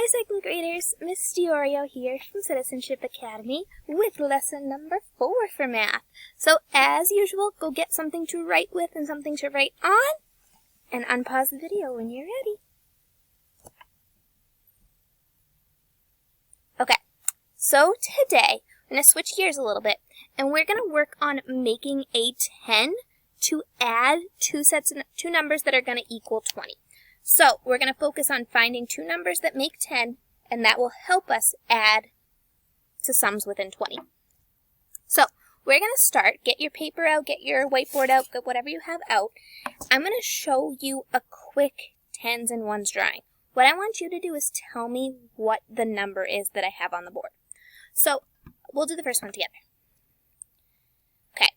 Hi, second graders. Miss Diorio here from Citizenship Academy with lesson number 4 for math. So, as usual, go get something to write with and something to write on, and unpause the video when you're ready. Okay, so today, I'm going to switch gears a little bit, and we're going to work on making a 10 to add two numbers that are going to equal 20. So, we're going to focus on finding two numbers that make 10, and that will help us add to sums within 20. So, we're going to start. Get your paper out, get your whiteboard out, get whatever you have out. I'm going to show you a quick tens and ones drawing. What I want you to do is tell me what the number is that I have on the board. So, we'll do the first one together. Okay,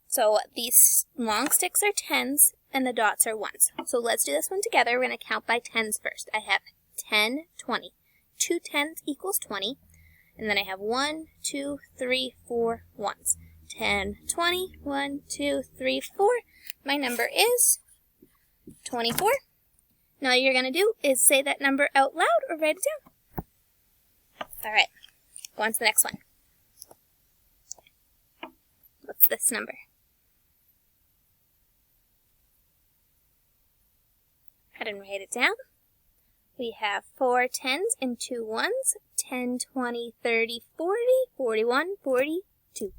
so these long sticks are tens, and the dots are ones. So let's do this one together. We're going to count by tens first. I have 10, 20. 2 tens equals 20. And then I have 1, 2, 3, 4 ones. 10, 20, 1, 2, 3, 4. My number is 24. Now all you're going to do is say that number out loud or write it down. All right, go on to the next one. What's this number? I didn't write it down. We have 4 tens and 2 ones. 10, 20, 30, 40, 41, 42.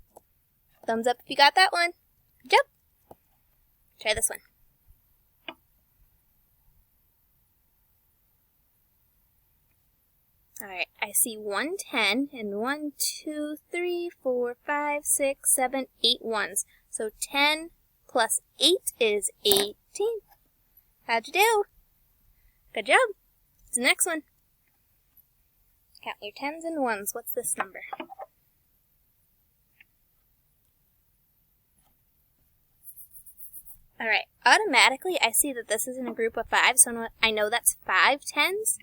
Thumbs up if you got that one. Good job. Try this one. Alright, I see 1 10 and 1, 2, 3, 4, 5, 6, 7, 8 ones. So 10 plus 8 is 18. How'd you do? Good job. What's the next one? Count your tens and ones. What's this number? Alright, automatically I see that this is in a group of 5, so I know that's 5 tens,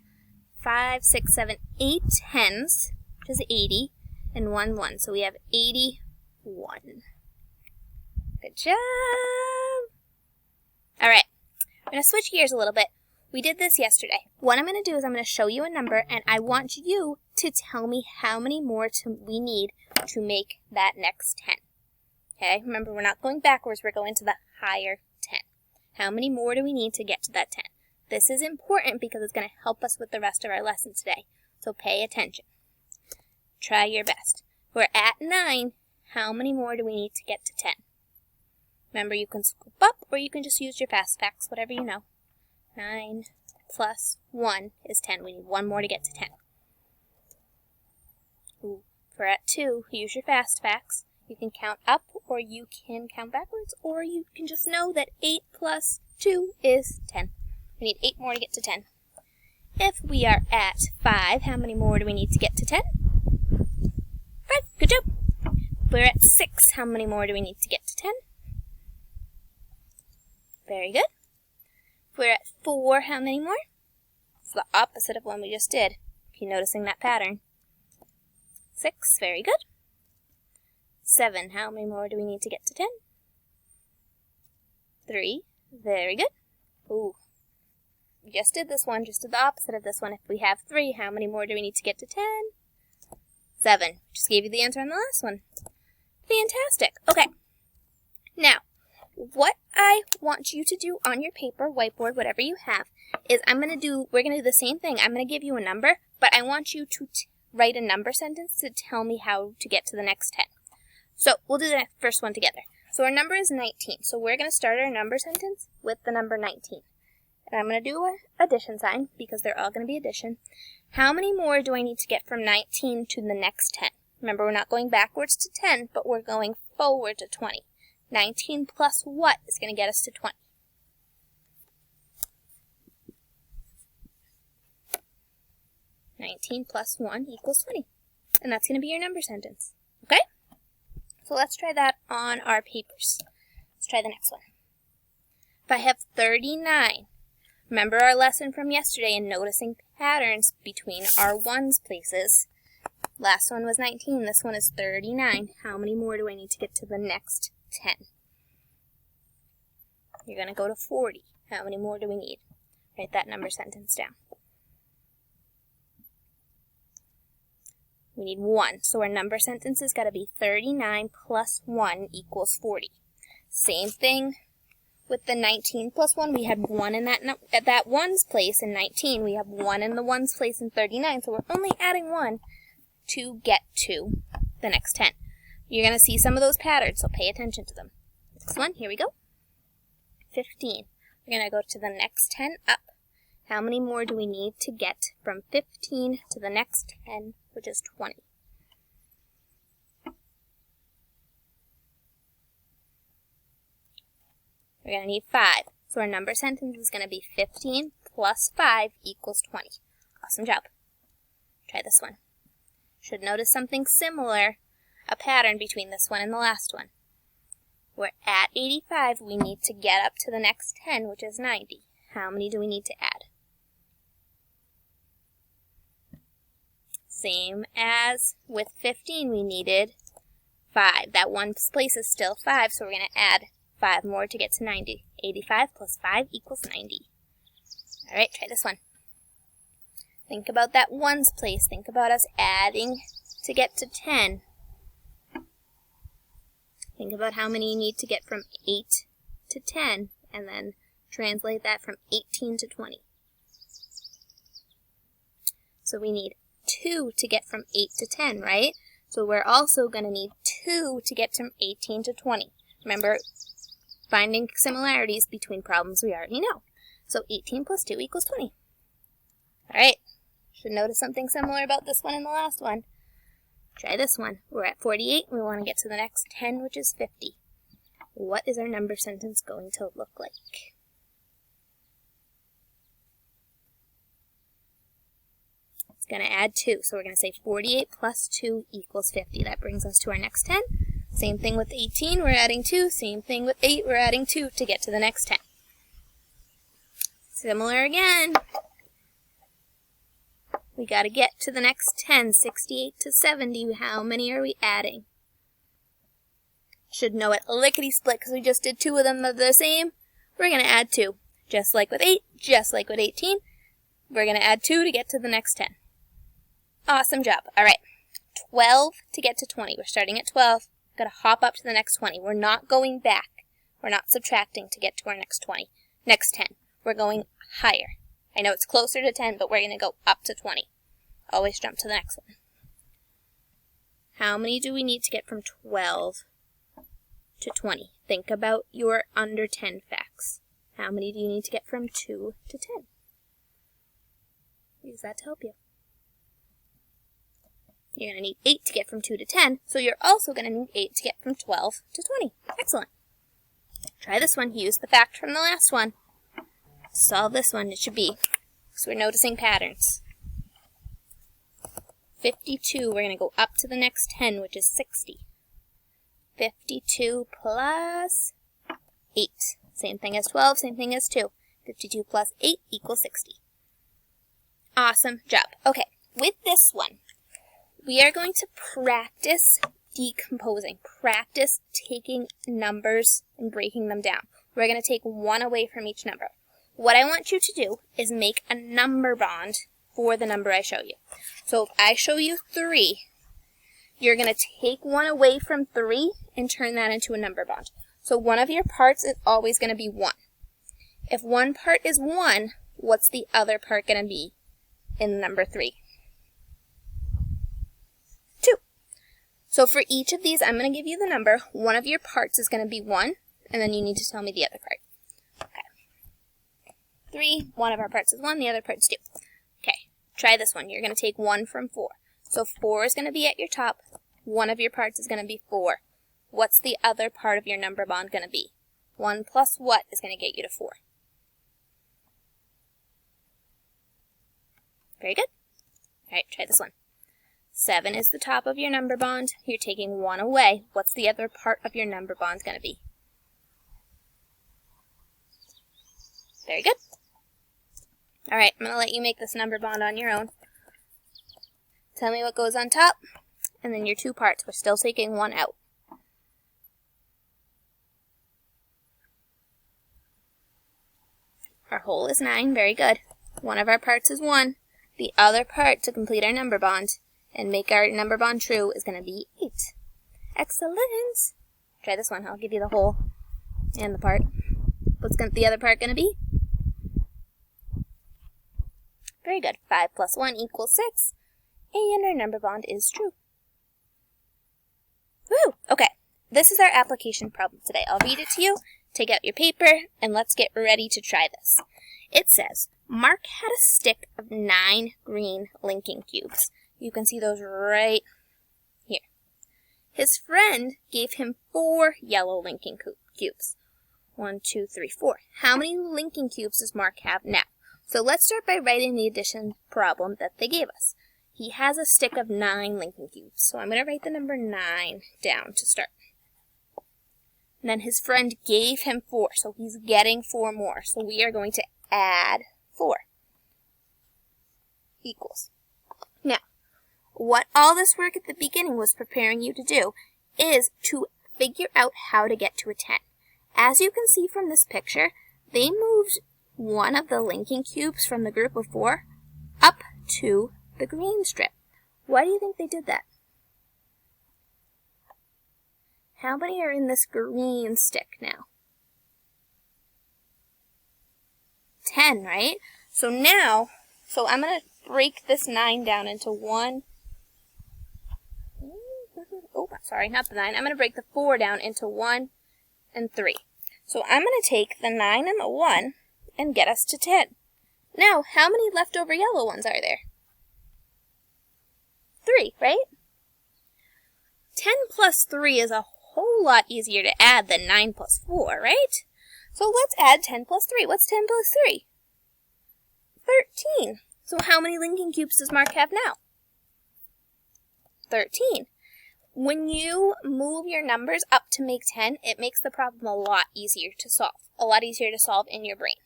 5, 6, 7, 8 tens, which is 80, and 1 1. So we have 81. Good job. Alright, I'm going to switch gears a little bit. We did this yesterday. What I'm going to do is I'm going to show you a number, and I want you to tell me how many more we need to make that next 10. Okay, remember we're not going backwards, we're going to the higher 10. How many more do we need to get to that 10? This is important because it's going to help us with the rest of our lesson today. So pay attention. Try your best. We're at 9. How many more do we need to get to 10? Remember, you can scoop up or you can just use your fast facts, whatever you know. 9 plus 1 is 10. We need 1 more to get to 10. Ooh. If we're at 2, use your fast facts. You can count up or you can count backwards, or you can just know that 8 plus 2 is 10. We need 8 more to get to 10. If we are at 5, how many more do we need to get to 10? 5. Good job. If we're at 6, how many more do we need to get to 10? Very good. If we're at 4, how many more? It's the opposite of one we just did. If you're noticing that pattern. 6. Very good. 7. How many more do we need to get to 10? 3. Very good. Ooh. We just did this one, just did the opposite of this one. If we have 3, how many more do we need to get to 10? 7. Just gave you the answer on the last one. Fantastic. Okay. Now, what I want you to do on your paper, whiteboard, whatever you have, is we're going to do the same thing. I'm going to give you a number, but I want you to write a number sentence to tell me how to get to the next 10. So, we'll do the first one together. So, our number is 19. So, we're going to start our number sentence with the number 19. And I'm going to do an addition sign because they're all going to be addition. How many more do I need to get from 19 to the next 10? Remember, we're not going backwards to 10, but we're going forward to 20. 19 plus what is going to get us to 20? (19 plus 1 equals 20. And that's going to be your number sentence. Okay? So let's try that on our papers. Let's try the next one. If I have 39, remember our lesson from yesterday in noticing patterns between our ones places. Last one was 19, this one is 39. How many more do I need to get to the next 10? You're going to go to 40. How many more do we need? Write that number sentence down. We need 1, so our number sentence has got to be 39 plus 1 equals 40. Same thing with the 19 plus 1. We had 1 in at that 1's place in 19. We have 1 in the 1's place in 39, so we're only adding 1 to get to the next 10. You're going to see some of those patterns, so pay attention to them. Next one, here we go. 15. We're going to go to the next 10 up. How many more do we need to get from 15 to the next 10, which is 20? We're going to need 5. So our number sentence is going to be 15 plus 5 equals 20. Awesome job. Try this one. Should notice something similar, a pattern between this one and the last one. We're at 85. We need to get up to the next 10, which is 90. How many do we need to add? Same as with 15, we needed 5. That 1's place is still 5, so we're going to add 5 more to get to 90. 85 plus 5 equals 90. All right, try this one. Think about that 1's place. Think about us adding to get to 10. Think about how many you need to get from 8 to 10, and then translate that from 18 to 20. So we need 2 to get from 8 to 10, right? So we're also going to need 2 to get from 18 to 20. Remember, finding similarities between problems we already know. So 18 plus 2 equals 20. All right, should notice something similar about this one and the last one. Try this one. We're at 48, and we want to get to the next 10, which is 50. What is our number sentence going to look like? It's going to add 2, so we're going to say 48 plus 2 equals 50. That brings us to our next 10. Same thing with 18, we're adding 2. Same thing with 8, we're adding 2 to get to the next 10. Similar again. We got to get to the next 10, 68 to 70. How many are we adding? Should know it lickety-split because we just did 2 of them that are the same. We're going to add 2. Just like with 8, just like with 18. We're going to add 2 to get to the next 10. Awesome job. All right, 12 to get to 20. We're starting at 12. Got to hop up to the next 20. We're not going back. We're not subtracting to get to our next 20. Next 10. We're going higher. I know it's closer to 10, but we're going to go up to 20. Always jump to the next one. How many do we need to get from 12 to 20? Think about your under 10 facts. How many do you need to get from 2 to 10? Use that to help you. You're going to need 8 to get from 2 to 10, so you're also going to need 8 to get from 12 to 20. Excellent. Try this one. Use the fact from the last one. Solve this one. It should be, so we're noticing patterns. 52, we're going to go up to the next 10, which is 60. 52 plus 8. Same thing as 12, same thing as 2. 52 plus 8 equals 60. Awesome job. Okay, with this one, we are going to practice decomposing. Practice taking numbers and breaking them down. We're going to take 1 away from each number. What I want you to do is make a number bond for the number I show you. So if I show you 3, you're going to take 1 away from 3 and turn that into a number bond. So one of your parts is always going to be 1. If one part is 1, what's the other part going to be in number 3? 2. So for each of these, I'm going to give you the number. One of your parts is going to be 1, and then you need to tell me the other part. Okay. 3, one of our parts is 1, the other part's 2. Okay, try this one. You're going to take 1 from 4. So 4 is going to be at your top. One of your parts is going to be 4. What's the other part of your number bond going to be? 1 plus what is going to get you to 4? Very good. All right, try this one. 7 is the top of your number bond. You're taking 1 away. What's the other part of your number bond going to be? Very good. All right, I'm going to let you make this number bond on your own. Tell me what goes on top, and then your 2 parts. We're still taking 1 out. Our whole is 9. Very good. One of our parts is 1. The other part to complete our number bond and make our number bond true is going to be 8. Excellent. Try this one. I'll give you the whole and the part. What's the other part going to be? Very good. 5 plus 1 equals 6. And our number bond is true. Woo! Okay. This is our application problem today. I'll read it to you. Take out your paper, and let's get ready to try this. It says, Mark had a stick of 9 green linking cubes. You can see those right here. His friend gave him 4 yellow linking cubes. 1, 2, 3, 4. How many linking cubes does Mark have now? So let's start by writing the addition problem that they gave us. He has a stick of 9 linking cubes. So I'm going to write the number 9 down to start. And then his friend gave him 4, so he's getting 4 more. So we are going to add 4 equals. Now, what all this work at the beginning was preparing you to do is to figure out how to get to a 10. As you can see from this picture, they moved one of the linking cubes from the group of 4 up to the green strip. Why do you think they did that? How many are in this green stick now? 10, right? So now, I'm going to break this 9 down into 1. Oh, sorry, not the 9. I'm going to break the 4 down into 1 and 3. So I'm going to take the 9 and the 1 and get us to 10. Now, how many leftover yellow ones are there? 3, right? 10 plus 3 is a whole lot easier to add than 9 plus 4, right? So let's add 10 plus 3. What's 10 plus 3? 13. So how many linking cubes does Mark have now? 13. When you move your numbers up to make 10, it makes the problem a lot easier to solve. A lot easier to solve in your brain.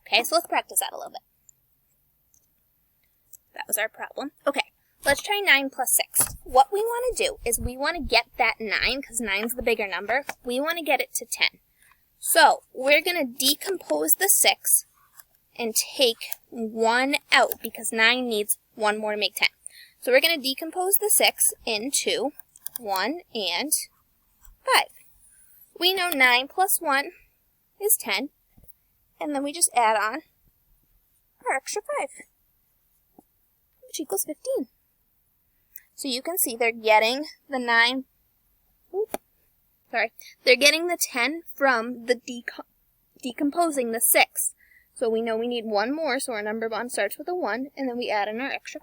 Okay, so let's practice that a little bit. That was our problem. Okay. Let's try 9 plus 6. What we want to do is we want to get that 9, because 9's the bigger number. We want to get it to 10. So we're going to decompose the 6 and take 1 out, because 9 needs 1 more to make 10. So we're going to decompose the 6 into 1 and 5. We know 9 plus 1 is 10, and then we just add on our extra 5, which equals 15. So you can see they're getting the 9, they're getting the 10 from the decomposing the 6. So we know we need 1 more, so our number bond starts with a 1, and then we add in our extra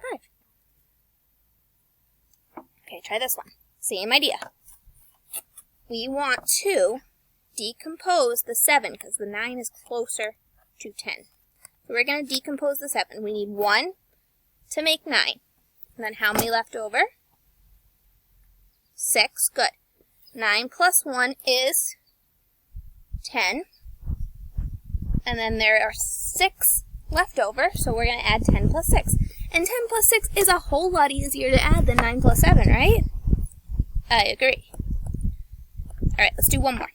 5. Okay, try this one. Same idea. We want to decompose the 7, because the 9 is closer to 10. So we're going to decompose the 7. We need 1 to make 9. And then how many left over? 6. Good. 9 plus 1 is 10. And then there are 6 left over, so we're going to add 10 plus 6. And 10 plus 6 is a whole lot easier to add than 9 plus 7, right? I agree. Alright, let's do 1 more.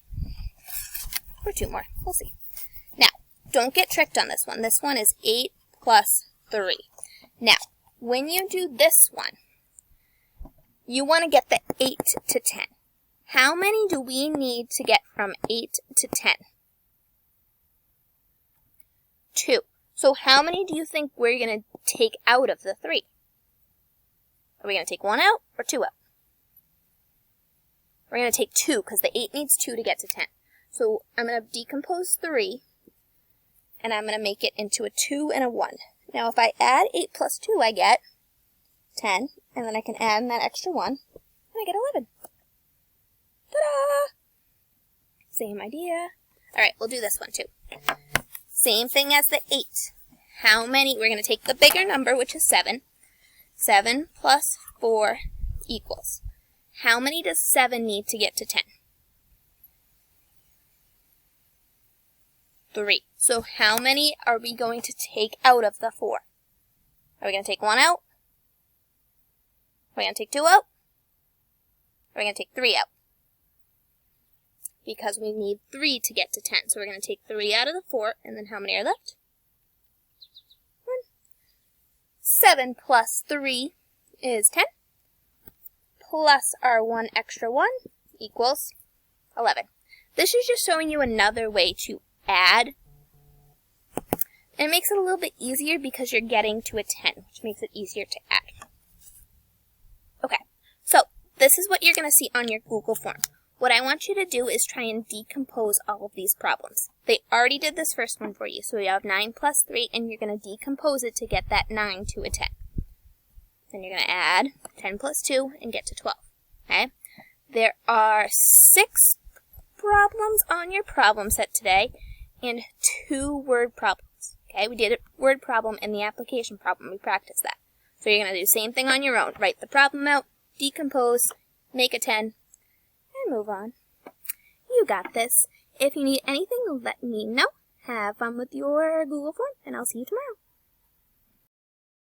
Or 2 more. We'll see. Now, don't get tricked on this one. This one is 8 plus 3. Now, when you do this one, you want to get the 8 to 10. How many do we need to get from 8 to 10? 2. So how many do you think we're going to take out of the 3? Are we going to take 1 out or 2 out? We're going to take 2, because the 8 needs 2 to get to 10. So I'm going to decompose 3, and I'm going to make it into a 2 and a 1. Now, if I add 8 plus 2, I get 10, and then I can add in that extra 1, and I get 11. Ta-da! Same idea. All right, we'll do this one, too. Same thing as the 8. How many? We're going to take the bigger number, which is 7. 7 plus 4 equals. How many does 7 need to get to 10? 3. So how many are we going to take out of the 4? Are we going to take 1 out? Are we going to take 2 out? Are we going to take 3 out? Because we need 3 to get to 10. So we're going to take 3 out of the 4, and then how many are left? 1. 7 plus 3 is 10. plus our 1 extra 1 equals 11. This is just showing you another way to add. And it makes it a little bit easier because you're getting to a 10, which makes it easier to add. Okay, so this is what you're going to see on your Google form. What I want you to do is try and decompose all of these problems. They already did this first one for you, so you have 9 plus 3, and you're going to decompose it to get that 9 to a 10. Then you're going to add 10 plus 2 and get to 12. Okay? There are 6 problems on your problem set today and 2 word problems. Okay? We did a word problem in the application problem. We practiced that. So you're going to do the same thing on your own. Write the problem out, decompose, make a 10, and move on. You got this. If you need anything, let me know. Have fun with your Google form, and I'll see you tomorrow.